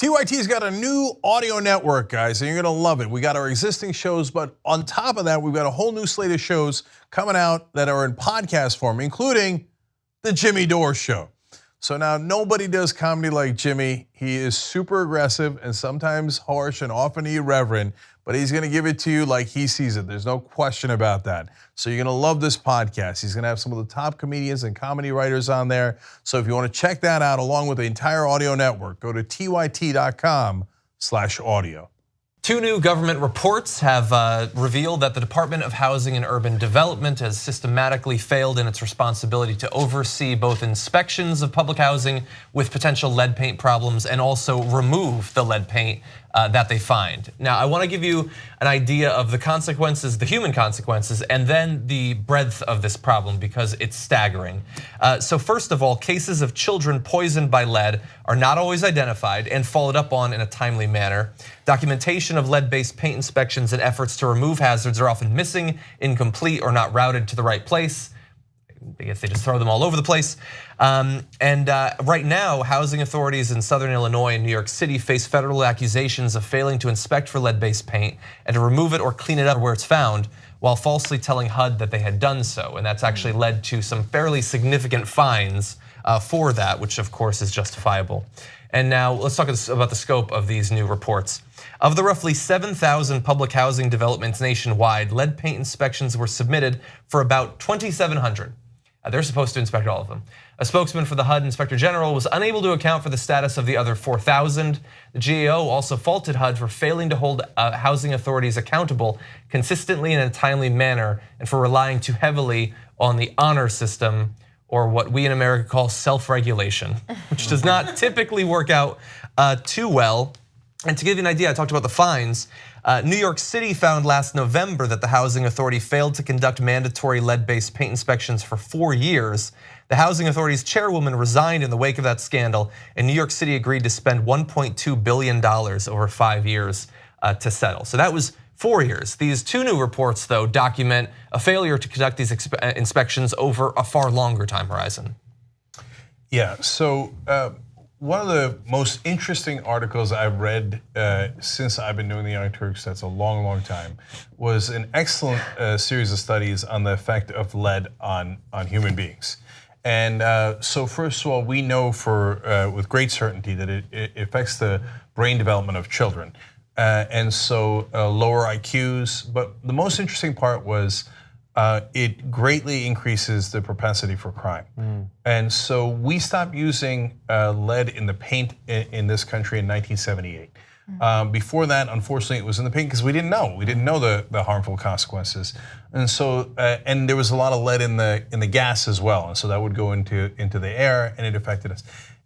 TYT's got a new audio network, guys, and you're gonna love it. We got our existing shows, but on top of that, we've got a whole new slate of shows coming out that are in podcast form, including the Jimmy Dore Show. So now nobody does comedy like Jimmy. He is super aggressive and sometimes harsh and often irreverent, but he's gonna give it to you like he sees it. There's no question about that. So you're gonna love this podcast. He's gonna have some of the top comedians and comedy writers on there. So if you wanna check that out along with the entire audio network, go to tyt.com/audio. Two new government reports have revealed that the Department of Housing and Urban Development has systematically failed in its responsibility to oversee both inspections of public housing with potential lead paint problems and also remove the lead paint that they find. Now, I want to give you an idea of the consequences, the human consequences, and then the breadth of this problem because it's staggering. So first of all, cases of children poisoned by lead are not always identified and followed up on in a timely manner. Documentation of lead-based paint inspections and efforts to remove hazards are often missing, incomplete, or not routed to the right place. I guess they just throw them all over the place. Right now, housing authorities in Southern Illinois and New York City face federal accusations of failing to inspect for lead-based paint and to remove it or clean it up where it's found, while falsely telling HUD that they had done so. And that's actually led to some fairly significant fines for that, which of course is justifiable. And now let's talk about the scope of these new reports. Of the roughly 7,000 public housing developments nationwide, lead paint inspections were submitted for about 2,700. They're supposed to inspect all of them. A spokesman for the HUD Inspector General was unable to account for the status of the other 4,000. The GAO also faulted HUD for failing to hold housing authorities accountable consistently in a timely manner and for relying too heavily on the honor system, or what we in America call self-regulation, which does not typically work out too well. And to give you an idea, I talked about the fines. New York City found last November that the housing authority failed to conduct mandatory lead-based paint inspections for 4 years. The housing authority's chairwoman resigned in the wake of that scandal, and New York City agreed to spend $1.2 billion over 5 years to settle. So that was 4 years. These two new reports, though, document a failure to conduct these inspections over a far longer time horizon. Yeah, so one of the most interesting articles I've read since I've been doing the Young Turks, that's a long, long time, was an excellent series of studies on the effect of lead on human beings. And so first of all, we know with great certainty that it affects the brain development of children. And so lower IQs, but the most interesting part was it greatly increases the propensity for crime. And so we stopped using lead in the paint in this country in 1978. Before that, unfortunately, it was in the paint because we didn't know. We didn't know the harmful consequences. And so, and there was a lot of lead in the gas as well. And so that would go into the air and it affected us.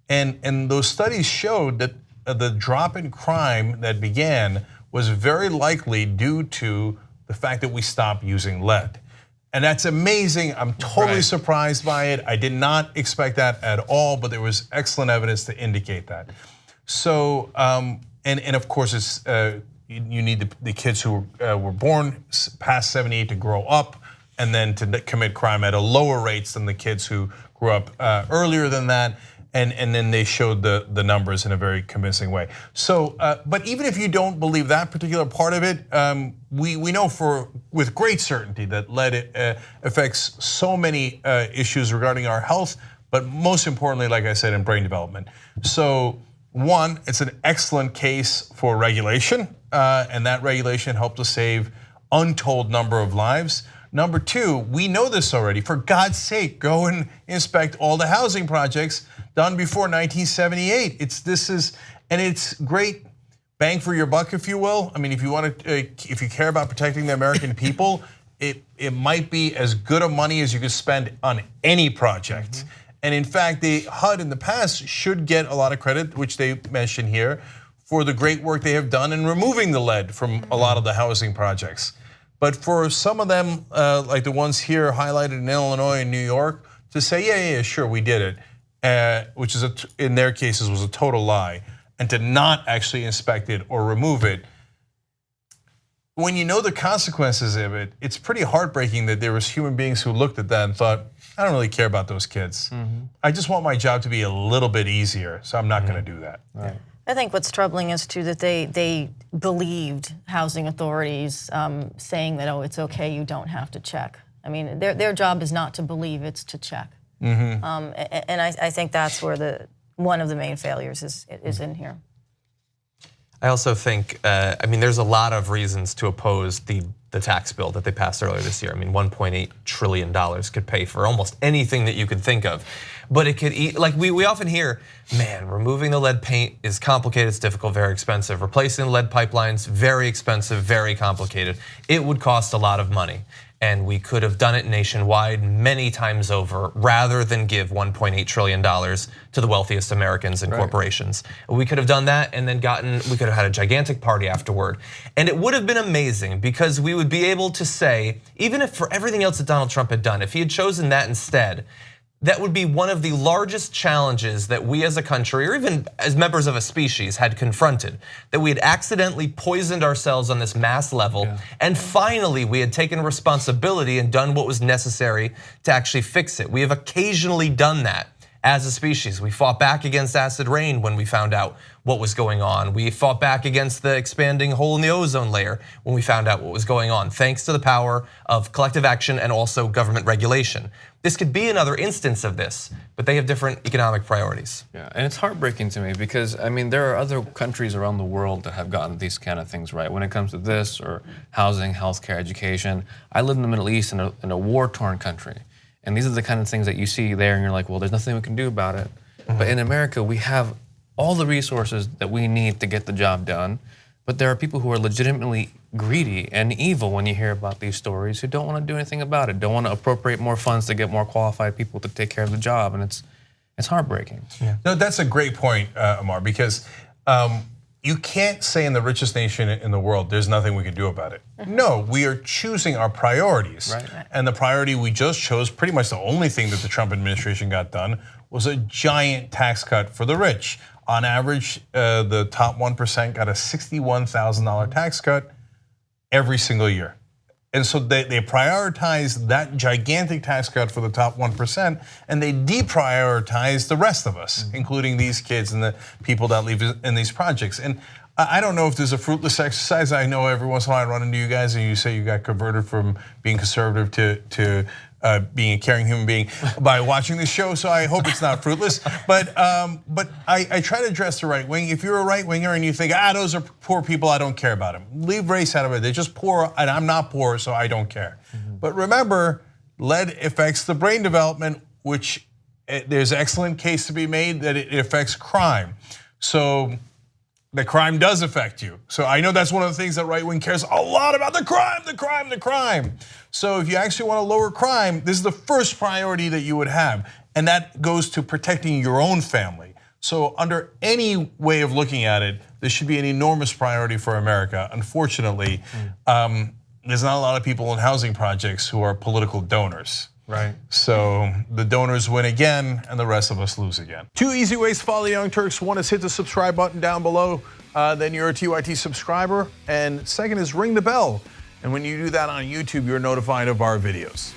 And those studies showed that the drop in crime that began was very likely due to the fact that we stopped using lead. And that's amazing. I'm totally surprised by it. I did not expect that at all, but there was excellent evidence to indicate that. So, and of course, it's you need the kids who were born past 78 to grow up and then to commit crime at a lower rates than the kids who grew up earlier than that. And then they showed the numbers in a very convincing way. So, but even if you don't believe that particular part of it, we know with great certainty that lead affects so many issues regarding our health, but most importantly, like I said, in brain development. So one, it's an excellent case for regulation, and that regulation helped to save untold number of lives. Number two, we know this already. For God's sake, go and inspect all the housing projects done before 1978. It's great bang for your buck, if you will. I mean, if you care about protecting the American people, it might be as good of money as you could spend on any project. And in fact, the HUD in the past should get a lot of credit, which they mention here, for the great work they have done in removing the lead from a lot of the housing projects. But for some of them, like the ones here highlighted in Illinois and New York, to say, yeah, sure, we did it, which is in their cases was a total lie, and to not actually inspect it or remove it, when you know the consequences of it, it's pretty heartbreaking that there was human beings who looked at that and thought, I don't really care about those kids. I just want my job to be a little bit easier, so I'm not going to do that. Right. I think what's troubling is too that they believed housing authorities saying that, oh, it's okay, you don't have to check. I mean, their job is not to believe, it's to check. And I think that's where one of the main failures is in here. I also think, I mean, there's a lot of reasons to oppose the tax bill that they passed earlier this year. I mean, $1.8 trillion could pay for almost anything that you could think of. But it could eat, like we often hear, man, removing the lead paint is complicated, it's difficult, very expensive. Replacing the lead pipelines, very expensive, very complicated. It would cost a lot of money. And we could have done it nationwide many times over rather than give $1.8 trillion to the wealthiest Americans and corporations. We could have done that and then we could have had a gigantic party afterward. And it would have been amazing because we would be able to say, even if for everything else that Donald Trump had done, if he had chosen that instead, that would be one of the largest challenges that we as a country, or even as members of a species, had confronted. That we had accidentally poisoned ourselves on this mass level, and finally we had taken responsibility and done what was necessary to actually fix it. We have occasionally done that as a species. We fought back against acid rain when we found out what was going on. We fought back against the expanding hole in the ozone layer when we found out what was going on, thanks to the power of collective action and also government regulation. This could be another instance of this, but they have different economic priorities. Yeah, and it's heartbreaking to me because, I mean, there are other countries around the world that have gotten these kind of things right when it comes to this or housing, healthcare, education. I live in the Middle East in a war-torn country. And these are the kind of things that you see there and you're like, well, there's nothing we can do about it. But in America, we have all the resources that we need to get the job done. But there are people who are legitimately greedy and evil when you hear about these stories who don't want to do anything about it, don't want to appropriate more funds to get more qualified people to take care of the job. And it's heartbreaking. Yeah. No, that's a great point, Ammar, because you can't say in the richest nation in the world, there's nothing we can do about it. No, we are choosing our priorities. Right. And the priority we just chose, pretty much the only thing that the Trump administration got done, was a giant tax cut for the rich. On average, the top 1% got a $61,000 tax cut every single year. And so they prioritize that gigantic tax cut for the top 1%, and they deprioritize the rest of us, including these kids and the people that live in these projects. And I don't know if there's a fruitless exercise. I know every once in a while I run into you guys and you say you got converted from being conservative to being a caring human being by watching this show, so I hope it's not fruitless. But I try to address the right wing. If you're a right winger and you think, those are poor people, I don't care about them. Leave race out of it. They're just poor, and I'm not poor, so I don't care. But remember, lead affects the brain development, which there's an excellent case to be made that it affects crime. So the crime does affect you. So I know that's one of the things that right wing cares a lot about, the crime. So if you actually want to lower crime, this is the first priority that you would have. And that goes to protecting your own family. So under any way of looking at it, this should be an enormous priority for America. Unfortunately, there's not a lot of people in housing projects who are political donors. Right. So the donors win again and the rest of us lose again. 2 easy ways to follow the Young Turks. One is hit the subscribe button down below, then you're a TYT subscriber. And second is ring the bell. And when you do that on YouTube, you're notified of our videos.